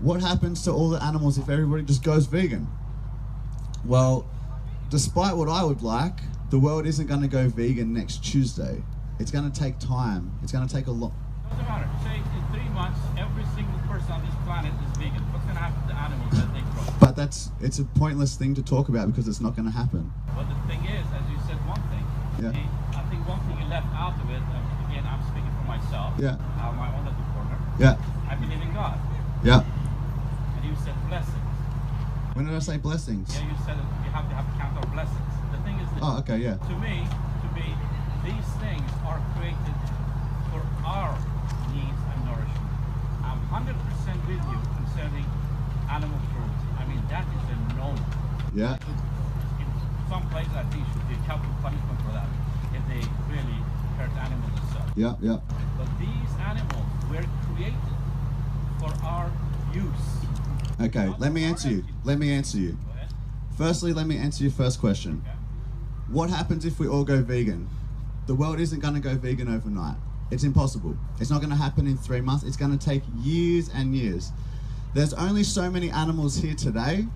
What happens to all the animals if everybody just goes vegan? Well, despite what I would like, the world isn't going to go vegan next Tuesday. It's going to take time. It's going to take a lot. Doesn't matter. Say in 3 months, every single person on this planet is vegan. What's going to happen to the animals that they grow? But it's a pointless thing to talk about because it's not going to happen. But the thing is, as you said one thing. Yeah. I think one thing you left out of it, again, I'm speaking for myself. Yeah. I have my own little corner. Yeah. I believe in God. Yeah. And you said blessings. When did I say blessings? Yeah, you said you have to have a count of blessings. The thing is that Oh, okay, yeah. to me, these things are created for our needs and nourishment. I'm 100% with you concerning animal cruelty. I mean, that is a no. Yeah. In some places, I think should be capital punishment for that if they really hurt animals and such. Yeah, yeah. But these animals were created for our use. Okay, let me answer you. Let me answer you. Go ahead. Firstly, let me answer your first question. Okay. What happens if we all go vegan? The world isn't going to go vegan overnight. It's impossible. It's not going to happen in 3 months. It's going to take years and years. There's only so many animals here today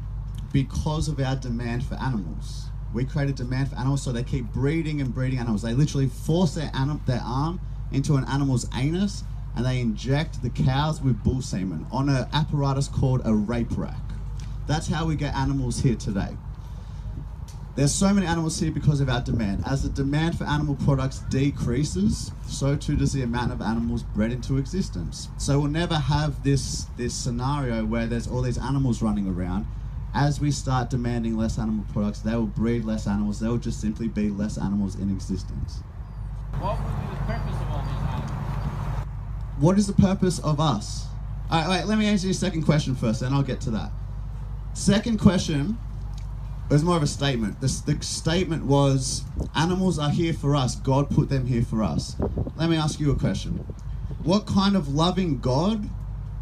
because of our demand for animals. We create a demand for animals, so they keep breeding and breeding animals. They literally force their arm into an animal's anus and they inject the cows with bull semen on an apparatus called a rape rack. That's how we get animals here today. There's so many animals here because of our demand. As the demand for animal products decreases, so too does the amount of animals bred into existence. So we'll never have this scenario where there's all these animals running around. As we start demanding less animal products, they will breed less animals. There will just simply be less animals in existence. What would be the purpose of all these animals? What is the purpose of us? All right, wait, let me answer your second question first, then I'll get to that. Second question was more of a statement. The statement was, animals are here for us. God put them here for us. Let me ask you a question. What kind of loving God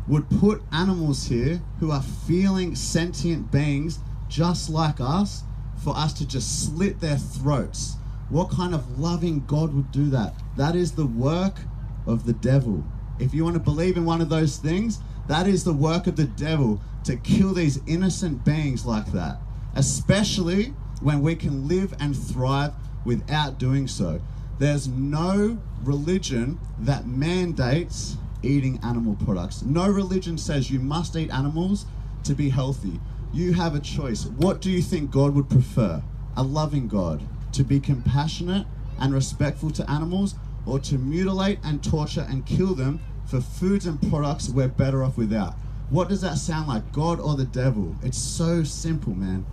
would put animals here who are feeling sentient beings just like us for us to just slit their throats? What kind of loving God would do that? That is the work of the devil. If you want to believe in one of those things, that is the work of the devil, to kill these innocent beings like that. Especially when we can live and thrive without doing so. There's no religion that mandates eating animal products. No religion says you must eat animals to be healthy. You have a choice. What do you think God would prefer? A loving God, to be compassionate and respectful to animals, or to mutilate and torture and kill them for foods and products we're better off without? What does that sound like, God or the devil? It's so simple, man.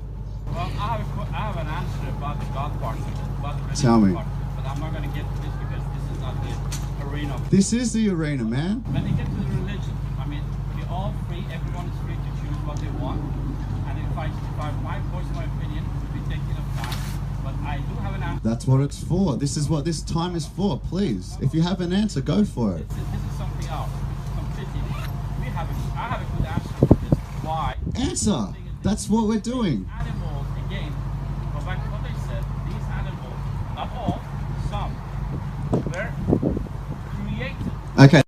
Well, I have an answer about the God part of it, about the religion Tell me. part of it, but I'm not going to get to this because this is not the arena. This is the arena, man. When you get to the religion, I mean, we're all free, everyone is free to choose what they want, and if I my voice, my opinion would be taking up time, but I do have an answer. That's what it's for. This is what this time is for, please. If you have an answer, go for it. This is something else, completely. I have a good answer for this. Why? Answer! That's what we're doing. Animals, again, go back to what they said, these animals, not all, some, were created. Okay.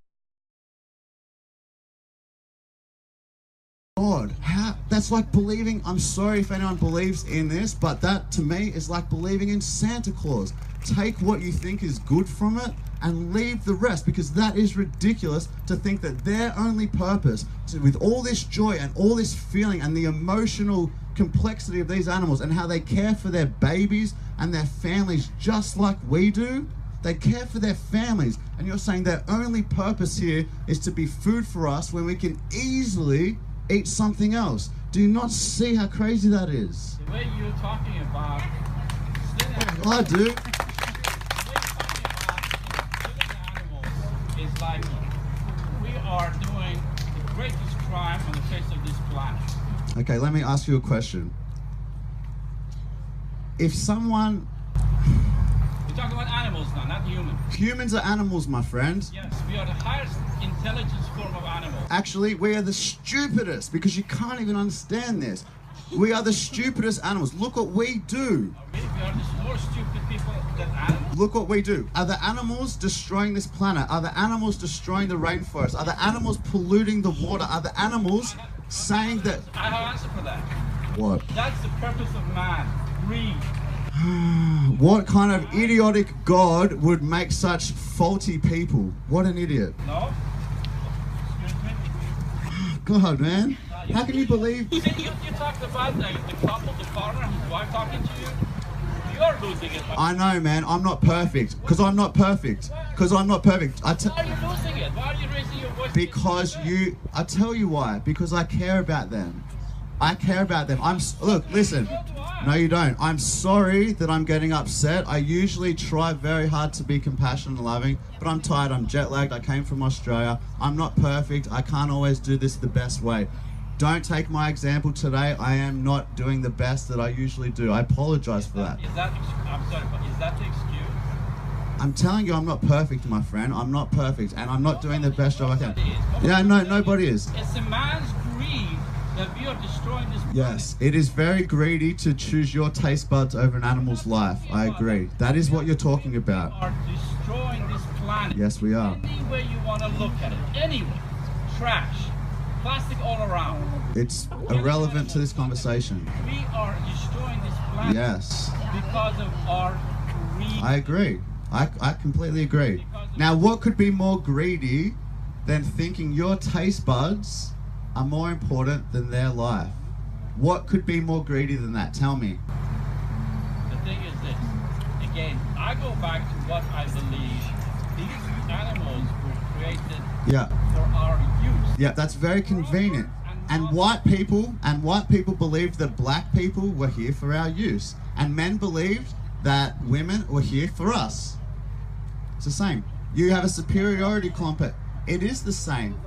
God, that's like believing, I'm sorry if anyone believes in this, but that to me is like believing in Santa Claus. Take what you think is good from it and leave the rest, because that is ridiculous to think that their only purpose, with all this joy and all this feeling and the emotional complexity of these animals and how they care for their babies and their families just like we do, they care for their families, and you're saying their only purpose here is to be food for us when we can easily eat something else. Do you not see how crazy that is? The way you're talking about I do. Is like we are doing the greatest crime on the face of this planet. Okay, let me ask you a question. If someone... We're talking about animals now, not humans. Humans are animals, my friend. Yes, we are the highest intelligence form of animals. Actually, we are the stupidest, because you can't even understand this. We are the stupidest animals. Look what we do. We are the more stupid people than animals. Look what we do. Are the animals destroying this planet? Are the animals destroying the rainforest? Are the animals polluting the water? Are the animals saying that... I have an answer for that. What? That's the purpose of man. Greed. What kind of idiotic God would make such faulty people? What an idiot. No? Excuse me? God, man. How can you believe... You talked about the couple, the father and his wife talking to you. You're losing it. I know, man. I'm not perfect. Because I'm not perfect. Because I'm not perfect. Why are you losing it? Why are you raising your voice? Because you... I tell you why. Because I care about them. I care about them. Look, listen. No, you don't. I'm sorry that I'm getting upset. I usually try very hard to be compassionate and loving, but I'm tired. I'm jet lagged. I came from Australia. I'm not perfect. I can't always do this the best way. Don't take my example today. I am not doing the best that I usually do. I apologize for that. I'm sorry, but is that the excuse? I'm telling you I'm not perfect, my friend. I'm not perfect, and I'm not doing the best job I can. Yeah, no, nobody is. It's a man's greed that we are destroying this planet. Yes, it is very greedy to choose your taste buds over an animal's life. I agree. That is what you're talking about. We are destroying this planet. Yes, we are. Any way you want to look at it. Anyway. Trash. Plastic all around. It's irrelevant to this conversation. We are destroying this planet. Yes. Because of our greed. I agree. I completely agree. Now, what could be more greedy than thinking your taste buds are more important than their life? What could be more greedy than that? Tell me. The thing is this. Again, I go back to what I believe. These animals were created for our use. Yeah, that's very convenient. And white people believed that black people were here for our use. And men believed that women were here for us. It's the same. You have a superiority complex. It is the same.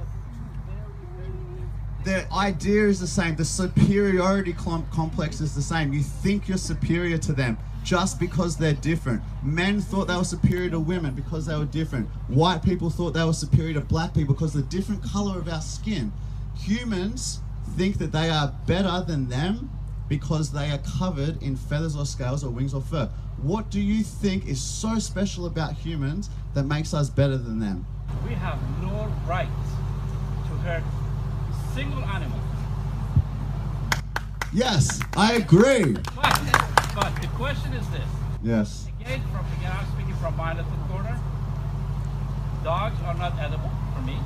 The idea is the same. The superiority complex is the same. You think you're superior to them just because they're different. Men thought they were superior to women because they were different. White people thought they were superior to black people because of the different color of our skin. Humans think that they are better than them because they are covered in feathers or scales or wings or fur. What do you think is so special about humans that makes us better than them? We have no right to hurt a single animal. Yes, I agree. But the question is this. Yes. Again, I'm speaking from my little corner. Dogs are not edible for me.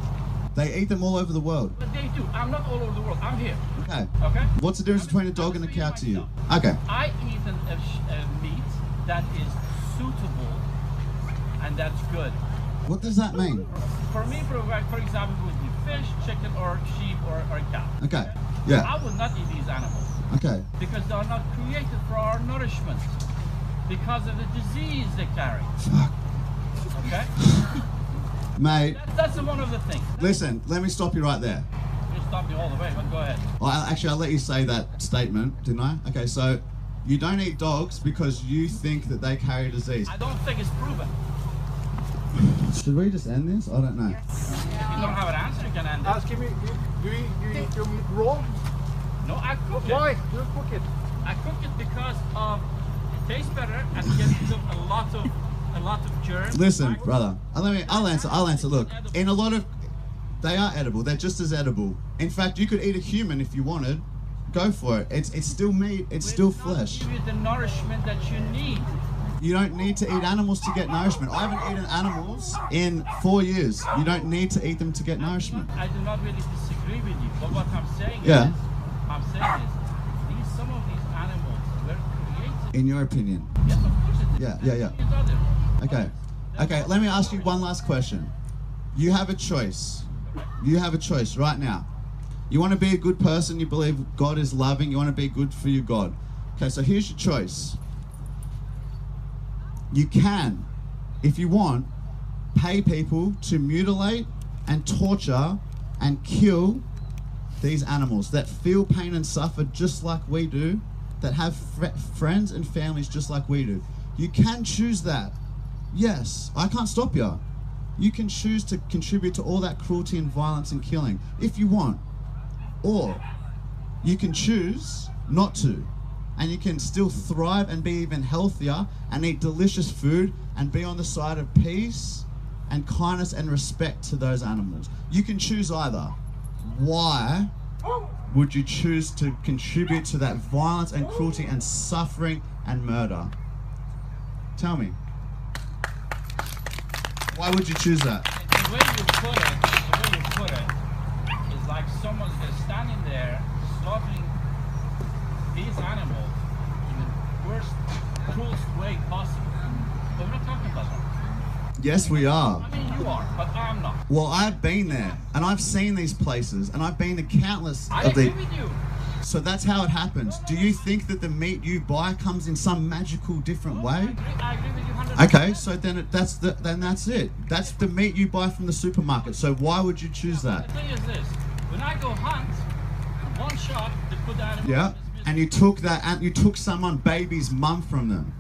They eat them all over the world. But they do. I'm not all over the world. I'm here. Okay. Okay? What's the difference between a dog and a cow to you? Okay. I eat a meat that is suitable and that's good. What does that mean? For me, for example, would be fish, chicken, or sheep, or cow. Okay. Yeah. I would not eat these animals. Okay. Because they are not created for our nourishment. Because of the disease they carry. Fuck. Okay? Mate. That's one of the things. Listen, let me stop you right there. You stop me all the way, but go ahead. I'll let you say that statement, didn't I? Okay, so you don't eat dogs because you think that they carry disease. I don't think it's proven. Should we just end this? I don't know. If you don't have an answer, you can end it. Asking me, do you eat your meat raw? No, I cook it. Why? Do you cook it? I cook it because it tastes better and it gets a lot of germs. Listen, brother. I'll answer. Look, in a lot of, they are edible. They're just as edible. In fact, you could eat a human if you wanted. Go for it. It's still meat. It's still flesh. Give you the nourishment that you need. You don't need to eat animals to get nourishment. I haven't eaten animals in 4 years. You don't need to eat them to get nourishment. I do not really disagree with you, but what I'm saying is, some of these animals were created. In your opinion? Yes, of course it is. Yeah. Okay, let me ask you one last question. You have a choice. You have a choice right now. You want to be a good person, you believe God is loving, you want to be good for your God. Okay, so here's your choice. You can, if you want, pay people to mutilate and torture and kill these animals that feel pain and suffer just like we do, that have friends and families just like we do. You can choose that. Yes, I can't stop you. You can choose to contribute to all that cruelty and violence and killing if you want. Or you can choose not to. And you can still thrive and be even healthier and eat delicious food and be on the side of peace and kindness and respect to those animals. You can choose either. Why would you choose to contribute to that violence and cruelty and suffering and murder? Tell me. Why would you choose that? The way you put it is like someone's just standing there slaughtering these animals in the worst, cruelest way possible. But we're not talking about that. Yes, we are. I mean, you are, but I'm not. Well, I've been there, and I've seen these places, and I've been to countless I of agree the... with you. So that's how it happens. Do you think that the meat you buy comes in some magical different way? I agree with you 100%. Okay, so then that's it. That's the meat you buy from the supermarket. So why would you choose The that? thing is this: when I go hunt, one shot they put the animal. Yeah, in this and you took someone baby's mum from them.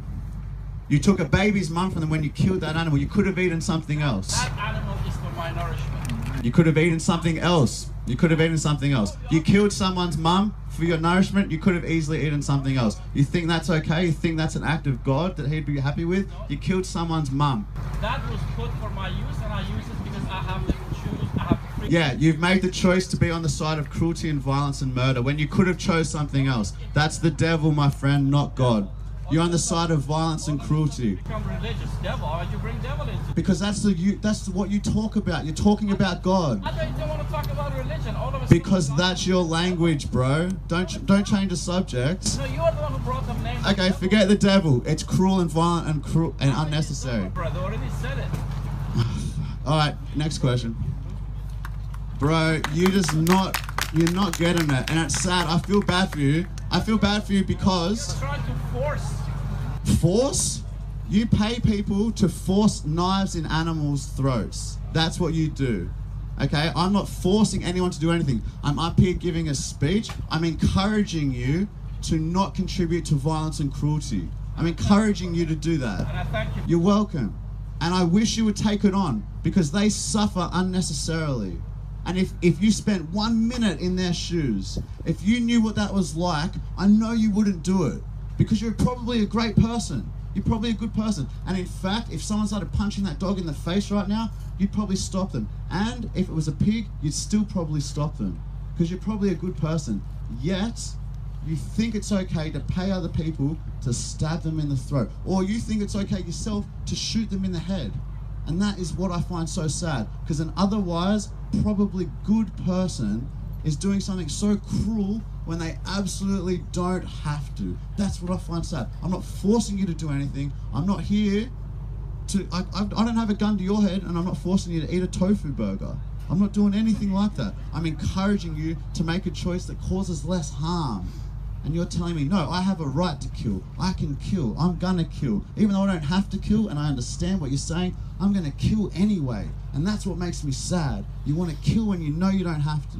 You took a baby's mum from them when you killed that animal. You could have eaten something else. That animal is for my nourishment. You could have eaten something else. You could have eaten something else. You killed someone's mum for your nourishment. You could have easily eaten something else. You think that's okay? You think that's an act of God that he'd be happy with? You killed someone's mum. That was put for my use, and I use it because I have to choose. I have to free. Yeah, you've made the choice to be on the side of cruelty and violence and murder when you could have chose something else. That's the devil, my friend, not God. You're on the side of violence and cruelty. Become religious devil. Why'd you bring devil into it? Because that's what you talk about. You're talking about God. I don't want to talk about religion. All of us. Because that's your language, bro. Don't change the subject. No, you're the one who brought them names. Okay, forget the devil. It's cruel and violent and cruel and unnecessary. Brother already said it. All right, next question. Bro, you're not getting it, and it's sad. I feel bad for you. I feel bad for you because Trying to force. force. You pay people to force knives in animals' throats. That's what you do. Okay, I'm not forcing anyone to do anything. I'm up here giving a speech. I'm encouraging you to not contribute to violence and cruelty. I'm encouraging you to do that. And I thank you. You're welcome. And I wish you would take it on because they suffer unnecessarily. And if you spent 1 minute in their shoes, if you knew what that was like, I know you wouldn't do it because you're probably a great person. You're probably a good person. And in fact, if someone started punching that dog in the face right now, you'd probably stop them. And if it was a pig, you'd still probably stop them because you're probably a good person. Yet, you think it's okay to pay other people to stab them in the throat. Or you think it's okay yourself to shoot them in the head. And that is what I find so sad. Because an otherwise probably good person is doing something so cruel when they absolutely don't have to. That's what I find sad. I'm not forcing you to do anything. I'm not here to... I don't have a gun to your head and I'm not forcing you to eat a tofu burger. I'm not doing anything like that. I'm encouraging you to make a choice that causes less harm. And you're telling me, no, I have a right to kill. I can kill. I'm gonna kill. Even though I don't have to kill and I understand what you're saying, I'm gonna kill anyway. And that's what makes me sad. You wanna kill when you know you don't have to.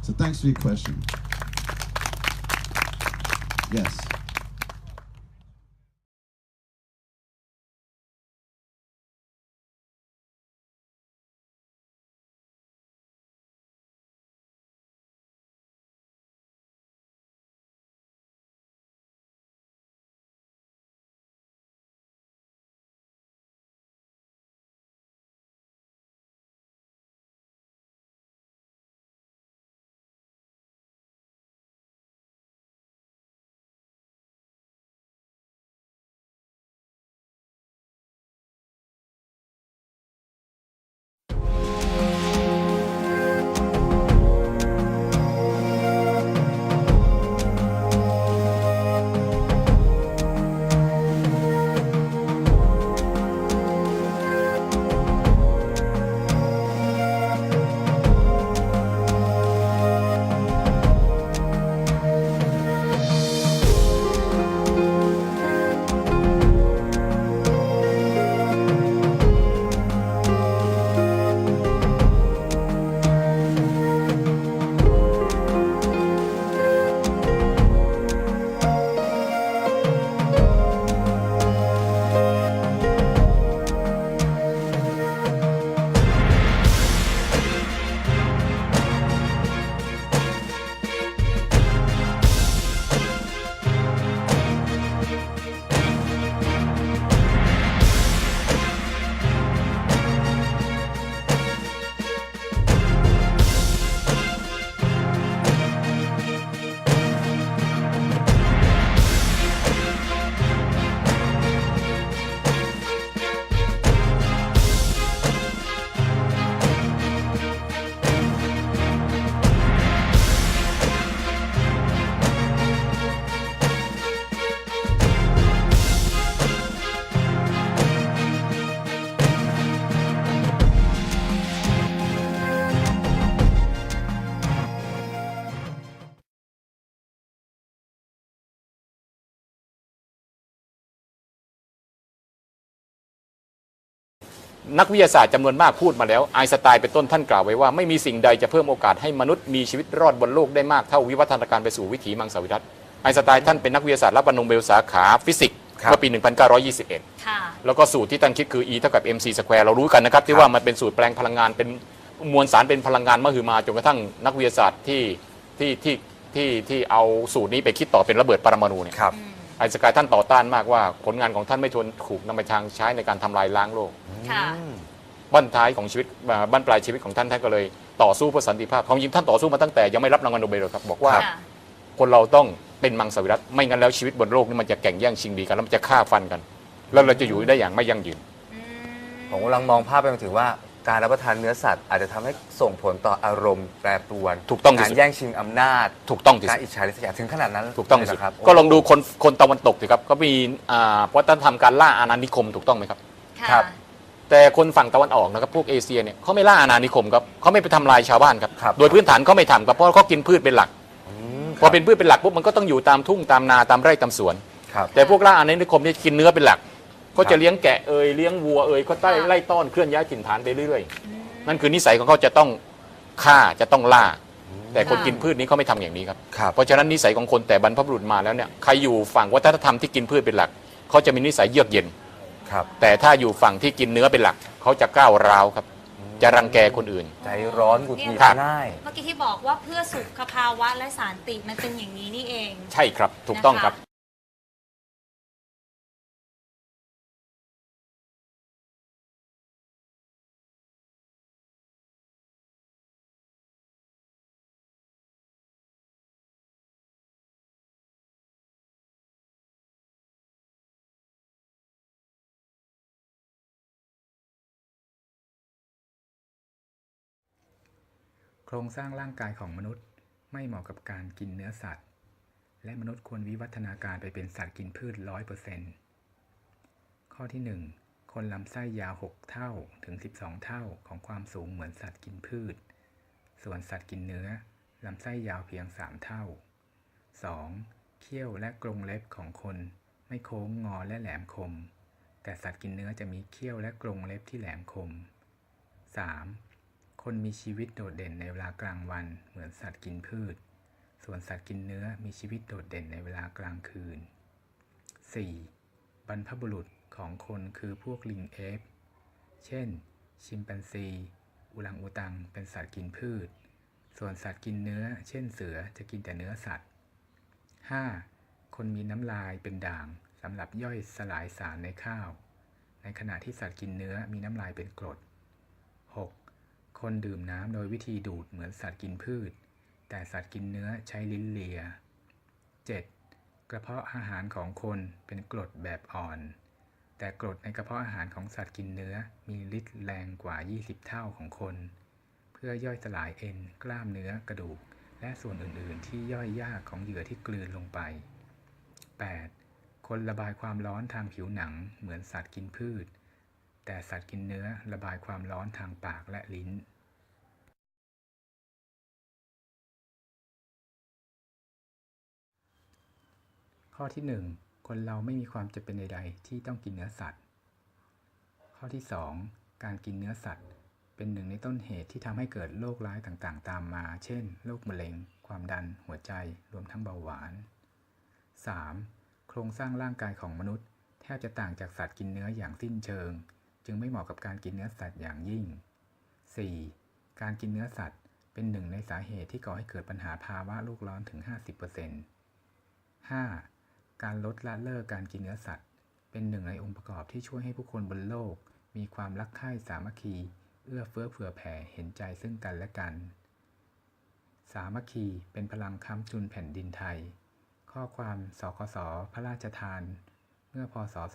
So thanks for your question. Yes. นักวิทยาศาสตร์จำนวนมากพูดมาแล้วไอน์สไตน์เป็นต้นท่านกล่าวไว้ว่าไม่มีสิ่งใดจะเพิ่มโอกาสให้มนุษย์มีชีวิตรอดบนโลกได้มากเท่าวิวัฒนาการไปสู่วิถีมังสวิรัติไอน์สไตน์ท่านเป็นนักวิทยาศาสตร์รับโนเบลสาขาฟิสิกส์เมื่อปี 1921 แล้วก็สูตรที่ท่านคิดคือ E เท่ากับ mc สแควร์เรารู้กันนะครับที่ว่ามันเป็นสูตรแปลงพลังงานเป็นมวลสารเป็นพลังงานมหึมาจนกระทั่งนักวิทยาศาสตร์ที่เอาสูตรนี้ไปคิดต่อเป็นระเบิดปรมาณูเนี่ยไอน์สไตน์ท่านต่อต้านมากว่าผลงานของท่านไม่ทนถูกนำไปทางใช้ในการทำลายล้างโลกบั้นท้ายของชีวิตบั้นปลายชีวิตของท่านก็เลยต่อสู้เพื่อสันติภาพความจริงท่านต่อสู้มาตั้งแต่ยังไม่รับรางวัลโนเบลเลยครับบอกว่าคนเราต้องเป็นมังสวิรัติไม่งั้นแล้วชีวิตบนโลกนี่มันจะแข่งแย่งชิงดีกันแล้วมันจะฆ่าฟันกันแล้วเราจะอยู่ได้อย่างไม่ยั่งยืนผมกำลังมองภาพไปถึงว่าการรับประทานเนื้อสัตว์อาจจะทำให้ส่งผลต่ออารมณ์แปรปรวนถูกต้องการแย่งชิงอำนาจถูกต้องการอิจฉาริษยาถึงขนาดนั้นถูกต้องครับก็ลองดูคนตะวันตกสิครับก็มีวัฒนธรรมการล่าอาณานิคมถูกต้องไหมครับครับแต่คนฝั่งตะวันออกนะครับพวกเอเชียเนี่ยเขาไม่ล่าอาณานิคมครับเขาไม่ไปทำลายชาวบ้านครับโดยพื้นฐานเขาไม่ทำครับเพราะเขากินพืชเป็นหลักพอเป็นพืชเป็นหลักปุ๊บมันก็ต้องอยู่ตามทุ่งตามนาตามไร่ตามสวนแต่พวกล่าอาณานิคมนี่กินเนื้อเป็นหลักก็จะเลี้ยงแกะเลี้ยงวัวเขาไล่ต้อนเคลื่อนย้ายถิ่นฐานไปเรื่อยๆนั่นคือนิสัยของเขาจะต้องฆ่าจะต้องล่าแต่คนกินพืชนี้เขาไม่ทำอย่างนี้ครับเพราะฉะนั้นนิสัยของคนแต่บรรพบุรุษมาแล้วเนี่ยใครอยู่ฝั่งวัฒนธรรมที่กินพืชเป็นหลักเขาจะมีนิสัยเยือกเย็นแต่ถ้าอยู่ฝั่งที่กินเนื้อเป็นหลักเขาจะก้าวร้าวครับจะรังแกคนอื่นใจร้อนหงุดหงิดง่ายเมื่อกี้ที่บอกว่าเพื่อสุขภาวะและสันติมันเป็นอย่างนี้นี่เองใช่ครับถูกต้องครับโครงสร้างร่างกายของมนุษย์ไม่เหมาะกับการกินเนื้อสัตว์และมนุษย์ควรวิวัฒนาการไปเป็นสัตว์กินพืช 100% ข้อที่ 1 คนลำไส้ยาว6เท่าถึง12เท่าของความสูงเหมือนสัตว์กินพืชส่วนสัตว์กินเนื้อลำไส้ยาวเพียง3เท่า 2. เขี้ยวและกรงเล็บของคนไม่โค้งงอและแหลมคมแต่สัตว์กินเนื้อจะมีเขี้ยวและกรงเล็บที่แหลมคม 3. คนมีชีวิตโดดเด่นในเวลากลางวันเหมือนสัตว์กินพืชส่วนสัตว์กินเนื้อมีชีวิตโดดเด่นในเวลากลางคืน 4. บรรพบุรุษของคนคือพวกลิงเอฟเช่นชิมแปนซีอุรังอูตังเป็นสัตว์กินพืชส่วนสัตว์กินเนื้อเช่นเสือจะกินแต่เนื้อสัตว์ 5. คนมีน้ำลายเป็นด่างสำหรับย่อยสลายสารในข้าวในขณะที่สัตว์กินเนื้อมีน้ำลายเป็นกรด 6. คนดื่มน้ำโดยวิธีดูดเหมือนสัตว์กินพืชแต่สัตว์กินเนื้อใช้ลิ้นเลีย 7. กระเพาะอาหารของคนเป็นกรดแบบอ่อนแต่กรดในกระเพาะอาหารของสัตว์กินเนื้อมีฤทธิ์แรงกว่า20เท่าของคนเพื่อย่อยสลายเอ็นกล้ามเนื้อกระดูกและส่วนอื่นๆที่ย่อยยากของเหยื่อที่กลืนลงไป 8. คนระบายความร้อนทางผิวหนังเหมือนสัตว์กินพืชแต่สัตว์กินเนื้อระบายความร้อนทางปากและลิ้นข้อที่ 1 คนเราไม่มีความจำเป็นใดๆที่ต้องกินเนื้อสัตว์ข้อที่ 2 การกินเนื้อสัตว์เป็นหนึ่งในต้นเหตุที่ทำให้เกิดโรคร้ายต่างๆตามมาเช่นโรคมะเร็งความดันหัวใจรวมทั้งเบาหวาน 3. โครงสร้างร่างกายของมนุษย์แทบจะต่างจากสัตว์กินเนื้ออย่างสิ้นเชิงจึงไม่เหมาะกับการกินเนื้อสัตว์อย่างยิ่ง 4. การกินเนื้อสัตว์เป็นหนึ่งในสาเหตุที่ก่อให้เกิดปัญหาภาวะโลกร้อนถึง 50% 5. การลดละเลิกการกินเนื้อสัตว์เป็นหนึ่งในองค์ประกอบที่ช่วยให้ผู้คนบนโลกมีความรักใคร่สามัคคีเอื้อเฟื้อเผื่อแผ่เห็นใจซึ่งกันและกันสามัคคีเป็นพลังค้ำจุนแผ่นดินไทยข้อความสคส.พระราชทานเมื่อพ.ศ. 2547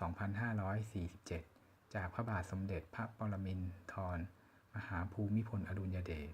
จากพระบาทสมเด็จพระปรมินทรมหาภูมิพลอดุลยเดช